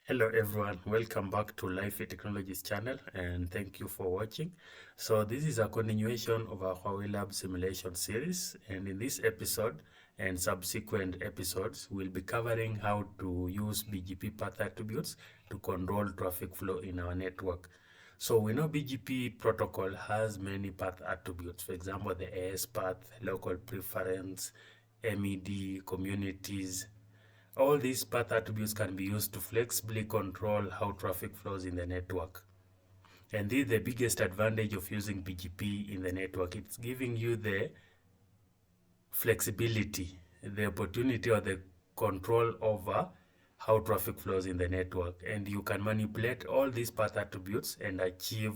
Hello everyone, welcome back to Life Technologies channel and thank you for watching. So this is a continuation of our Huawei Lab Simulation series, and in this episode and subsequent episodes we'll be covering how to use BGP path attributes to control traffic flow in our network. So we know BGP protocol has many path attributes, for example the AS path, local preference, MED, communities. All these path attributes can be used to flexibly control how traffic flows in the network. And this is the biggest advantage of using BGP in the network. It's giving you the flexibility, the opportunity or the control over how traffic flows in the network. And you can manipulate all these path attributes and achieve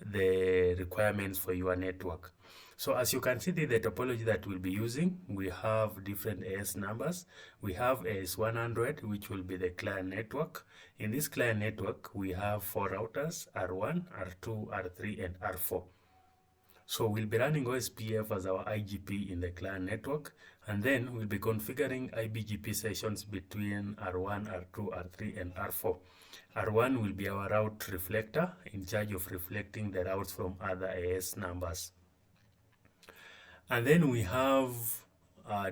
the requirements for your network. So as you can see, the topology that we'll be using, we have different AS numbers. We have AS100, which will be the client network. In this client network, we have 4 routers, R1, R2, R3, and R4. So we'll be running OSPF as our IGP in the client network, and then we'll be configuring IBGP sessions between R1, R2, R3, and R4. R1 will be our route reflector in charge of reflecting the routes from other AS numbers. And then we have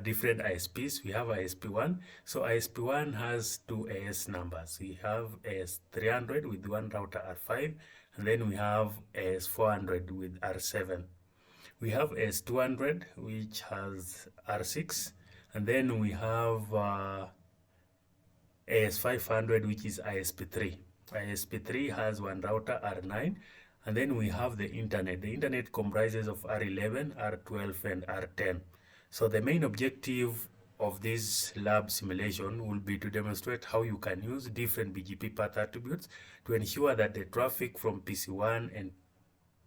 different ISPs. We have ISP1. So ISP1 has 2 AS numbers. We have AS300 with one router R5, and then we have AS400 with R7. We have AS200, which has R6, and then we have AS500, which is ISP3. ISP3 has one router R9, and then we have the internet. The internet comprises of R11, R12, and R10. So the main objective of this lab simulation will be to demonstrate how you can use different BGP path attributes to ensure that the traffic from PC1 and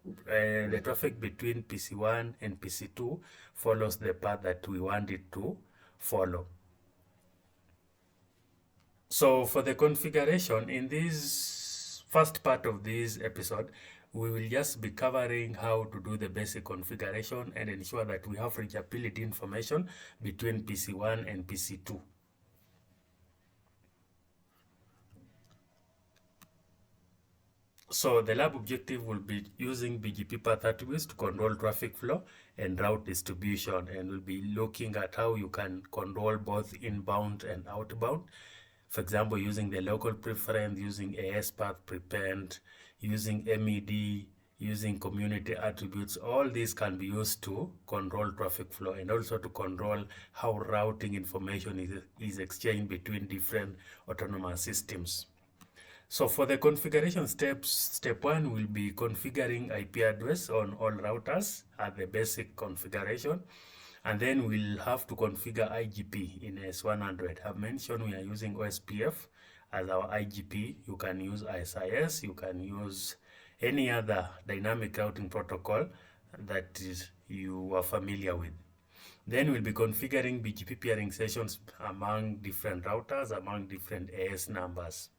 the traffic between PC1 and PC2 follows the path that we want it to follow. So for the configuration, in this first part of this episode, we will just be covering how to do the basic configuration and ensure that we have reachability information between PC1 and PC2. So the lab objective will be using BGP path attributes to control traffic flow and route distribution, and we'll be looking at how you can control both inbound and outbound. For example, using the local preference, using AS path prepend, using MED, using community attributes. All these can be used to control traffic flow and also to control how routing information is exchanged between different autonomous systems. So for the configuration steps, step 1 will be configuring IP address on all routers at the basic configuration. And then we'll have to configure IGP in S100. I've mentioned we are using OSPF as our IGP. You can use ISIS, you can use any other dynamic routing protocol that you are familiar with. Then we'll be configuring BGP peering sessions among different routers, among different AS numbers.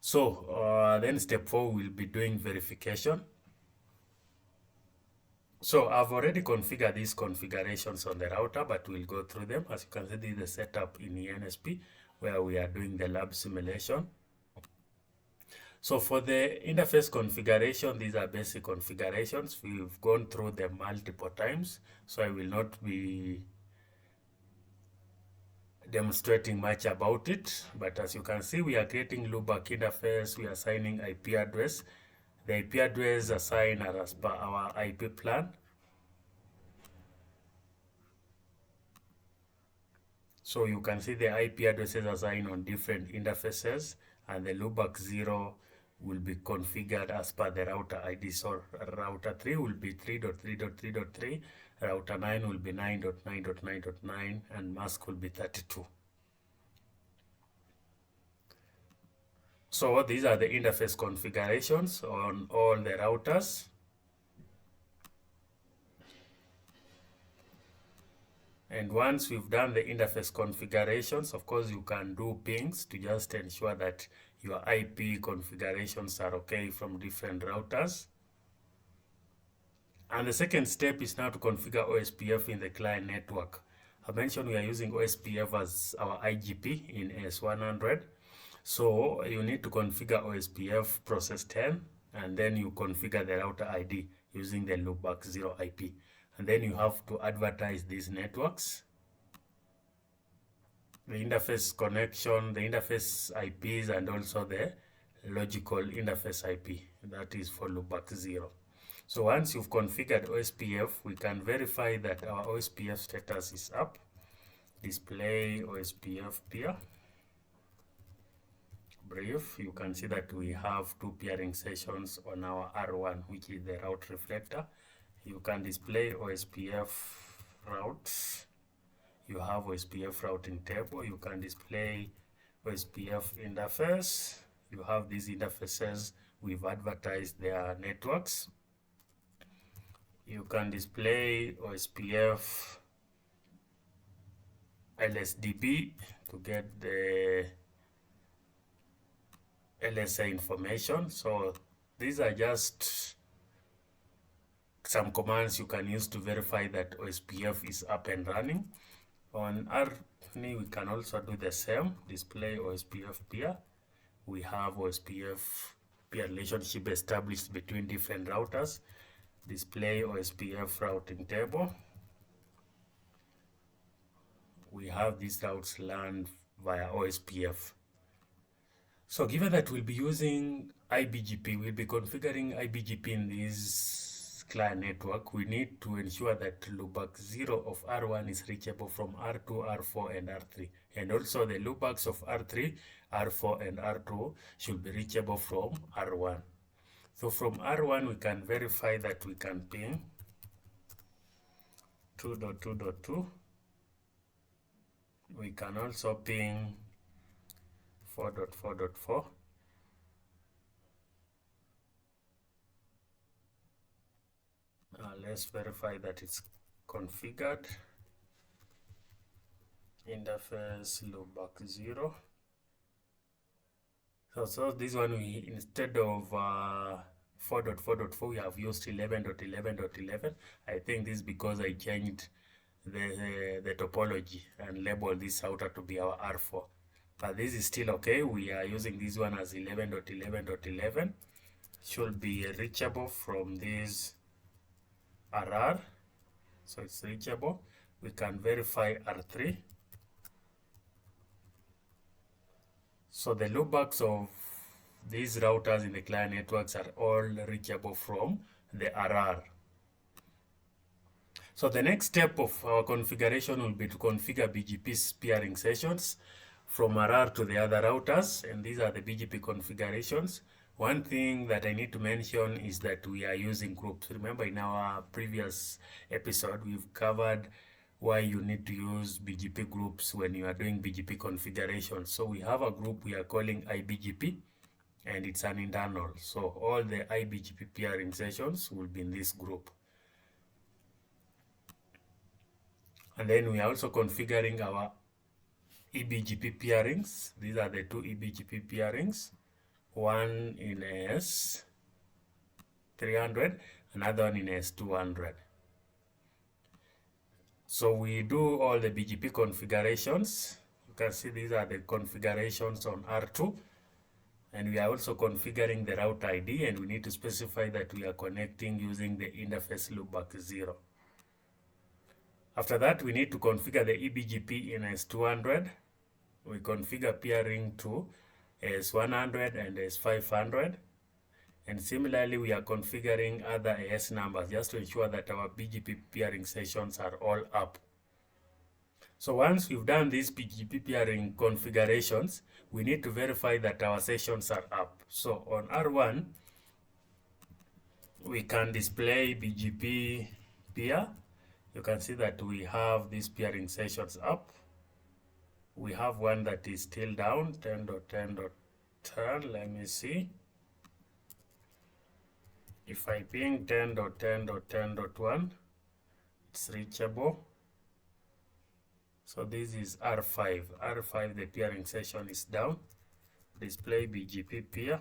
So then step 4, we'll be doing verification. So I've already configured these configurations on the router, but we'll go through them. As you can see, this is the setup in ENSP where we are doing the lab simulation. So for the interface configuration, these are basic configurations. We've gone through them multiple times, so I will not be demonstrating much about it. But as you can see, we are creating loopback interface, we are assigning IP address. The IP address assigned are as per our IP plan. So you can see the IP addresses assigned on different interfaces, and the loopback 0 will be configured as per the router ID. So router 3 will be 3.3.3.3, router 9 will be 9.9.9.9, and mask will be 32. So these are the interface configurations on all the routers. And once we've done the interface configurations, of course, you can do pings to just ensure that your IP configurations are okay from different routers. And the second step is now to configure OSPF in the client network. I mentioned we are using OSPF as our IGP in S100. So you need to configure OSPF process 10, and then you configure the router ID using the loopback 0 IP. And then you have to advertise these networks, the interface connection, the interface IPs, and also the logical interface IP. That is for loopback 0. So once you've configured OSPF, we can verify that our OSPF status is up. Display OSPF peer. Brief, you can see that we have 2 peering sessions on our R1, which is the route reflector. You can display OSPF routes. You have OSPF routing table. You can display OSPF interface. You have these interfaces. We've advertised their networks. You can display OSPF LSDB to get the LSA information. So these are just some commands you can use to verify that OSPF is up and running. On RNI, we can also do the same, display OSPF peer. We have OSPF peer relationship established between different routers. Display OSPF routing table. We have these routes learned via OSPF. So given that we'll be using iBGP, we'll be configuring iBGP in this client network, we need to ensure that loopback 0 of R1 is reachable from R2, R4, and R3. And also the loopbacks of R3, R4, and R2 should be reachable from R1. So from R1, we can verify that we can ping 2.2.2. We can also ping 4.4.4. Let's verify that it's configured. Interface loopback 0. So this one, we instead of 4.4.4, we have used 11.11.11. I think this is because I changed the topology and labeled this router to be our R4. But this is still okay. We are using this one as 11.11.11. Should be reachable from this RR. So it's reachable. We can verify R3. So the loopbacks of these routers in the client networks are all reachable from the RR. So the next step of our configuration will be to configure BGP's peering sessions from RR to the other routers, and these are the BGP configurations. One thing that I need to mention is that we are using groups. Remember, in our previous episode, we've covered why you need to use BGP groups when you are doing BGP configuration. So we have a group we are calling iBGP, and it's an internal. So all the iBGP peering sessions will be in this group. And then we are also configuring our eBGP peerings. These are the 2 eBGP peerings. One in S300, another one in S200. So we do all the BGP configurations. You can see these are the configurations on R2. And we are also configuring the route ID, and we need to specify that we are connecting using the interface loopback 0. After that, we need to configure the eBGP in S200. We configure peering to S100 and S500. And similarly, we are configuring other AS numbers just to ensure that our BGP peering sessions are all up. So once we've done these BGP peering configurations, we need to verify that our sessions are up. So on R1, we can display BGP peer. You can see that we have these peering sessions up. We have one that is still down, 10.10.10. Let me see. If I ping 10.10.10.1, it's reachable. So this is R5. R5, the peering session is down. Display BGP peer.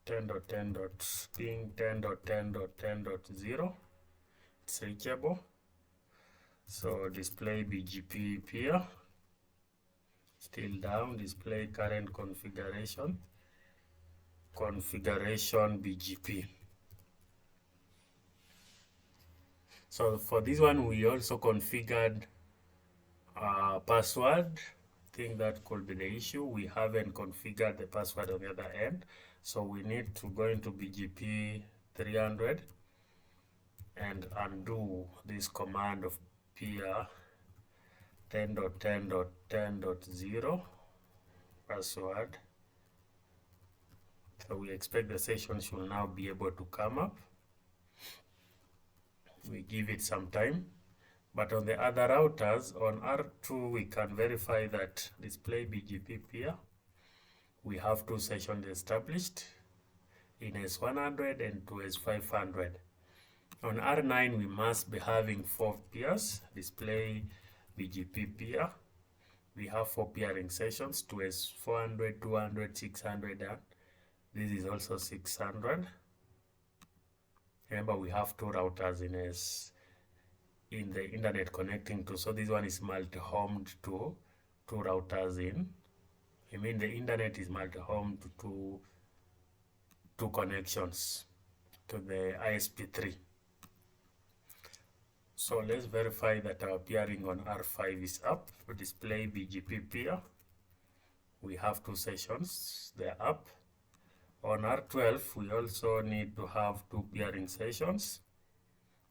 10.10.ping 10.10.10.0. It's reachable. So display BGP peer. Still down, display current configuration, configuration BGP. So for this one, we also configured password. I think that could be the issue. We haven't configured the password on the other end. So we need to go into BGP 300 and undo this command of peer 10.10.10.0 password. So we expect the session should now be able to come up. We give it some time. But on the other routers, on R2, we can verify that display BGP peer. We have 2 sessions established in S100 and 2S500. On R9, we must be having 4 peers, display BGP peer. We have 4 peering sessions, 2S400, 200, 600, and this is also 600. Remember, we have 2 routers in the internet connecting to, so this one is multi-homed to 2 routers in. I mean, the internet is multi-homed to 2 connections to the ISP3. So let's verify that our peering on R5 is up. We display BGP peer. We have 2 sessions, they're up. On R12, we also need to have 2 peering sessions.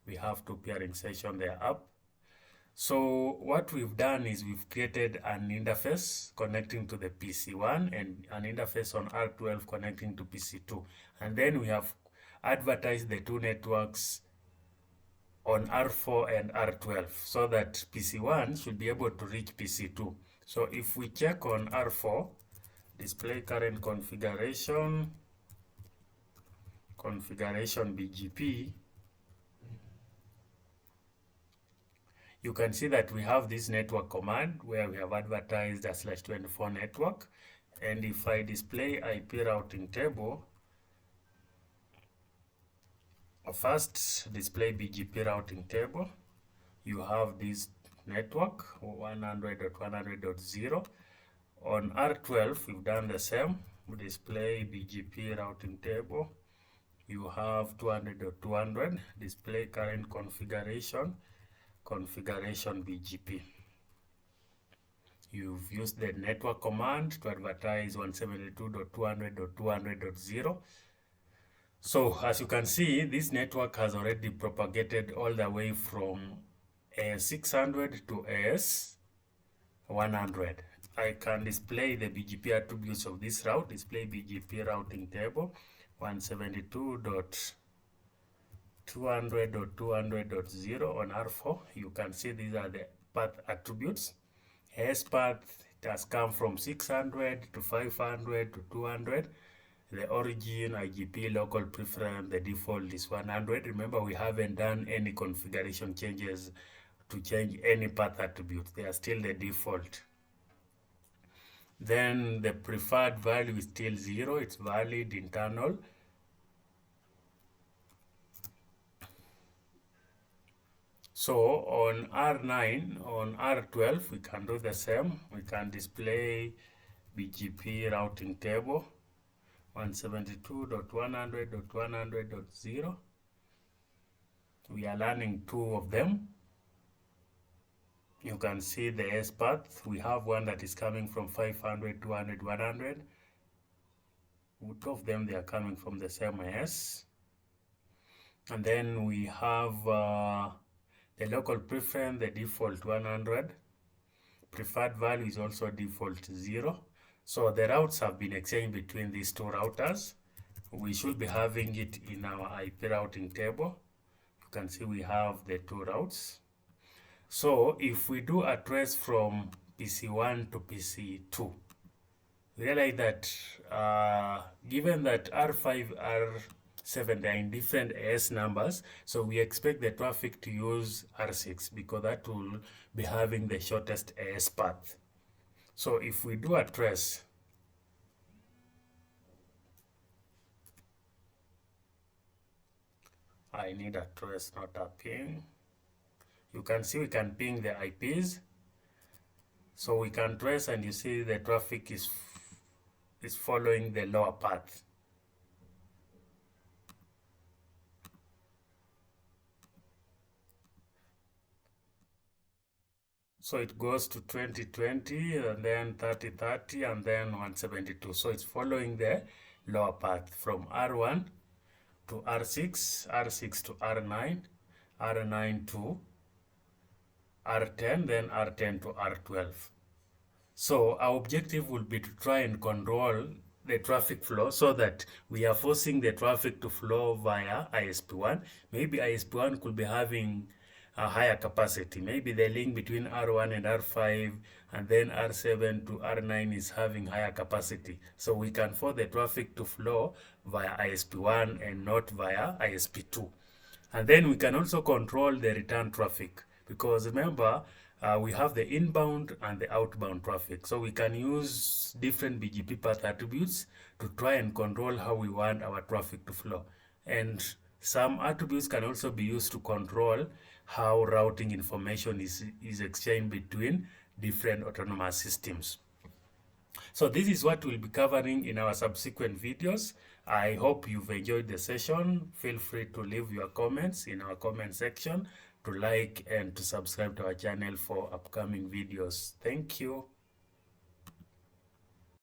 We have 2 peering sessions, they're up. So what we've done is we've created an interface connecting to the PC1 and an interface on R12 connecting to PC2. And then we have advertised the 2 networks on R4 and R12 so that PC1 should be able to reach PC2. So if we check on R4, display current configuration, configuration BGP, you can see that we have this network command where we have advertised a /24 network. And if I display IP routing table, first display BGP routing table, you have this network 100.100.0. On R12, we've done the same. We display BGP routing table. You have 200.200, display current configuration, configuration BGP. You've used the network command to advertise 172.200.200.0. So as you can see, this network has already propagated all the way from AS600 to AS100. I can display the BGP attributes of this route, display BGP routing table, 172.200.200.0 on R4. You can see these are the path attributes. AS path, it has come from 600 to 500 to 200. The origin, IGP, local preference, the default is 100. Remember, we haven't done any configuration changes to change any path attributes. They are still the default. Then the preferred value is still 0. It's valid internal. So on R9, on R12, we can do the same. We can display BGP routing table, 172.100.100.0. We are learning 2 of them. You can see the S path. We have one that is coming from 500, 200, 100. 2 of them, they are coming from the same S. And then we have the local preference, the default 100. Preferred value is also default 0. So the routes have been exchanged between these 2 routers. We should be having it in our IP routing table. You can see we have the 2 routes. So if we do a trace from PC1 to PC2, realize that given that R5, R7, they are in different AS numbers, so we expect the traffic to use R6 because that will be having the shortest AS path. So if we do a trace, I need a trace, not a ping. You can see we can ping the IPs. So we can trace, and you see the traffic is following the lower path. So it goes to 2020 and then 3030 and then 172. So it's following the lower path from R1 to R6, R6 to R9, R9 to R10, then R10 to R12. So our objective will be to try and control the traffic flow so that we are forcing the traffic to flow via ISP1. Maybe ISP1 could be having a higher capacity. Maybe the link between R1 and R5 and then R7 to R9 is having higher capacity. So we can force the traffic to flow via ISP1 and not via ISP2. And then we can also control the return traffic, because remember, we have the inbound and the outbound traffic. So we can use different BGP path attributes to try and control how we want our traffic to flow. And some attributes can also be used to control how routing information is exchanged between different autonomous systems. So this is what we'll be covering in our subsequent videos. I hope you've enjoyed the session. Feel free to leave your comments in our comment section, to like and to subscribe to our channel for upcoming videos. Thank you.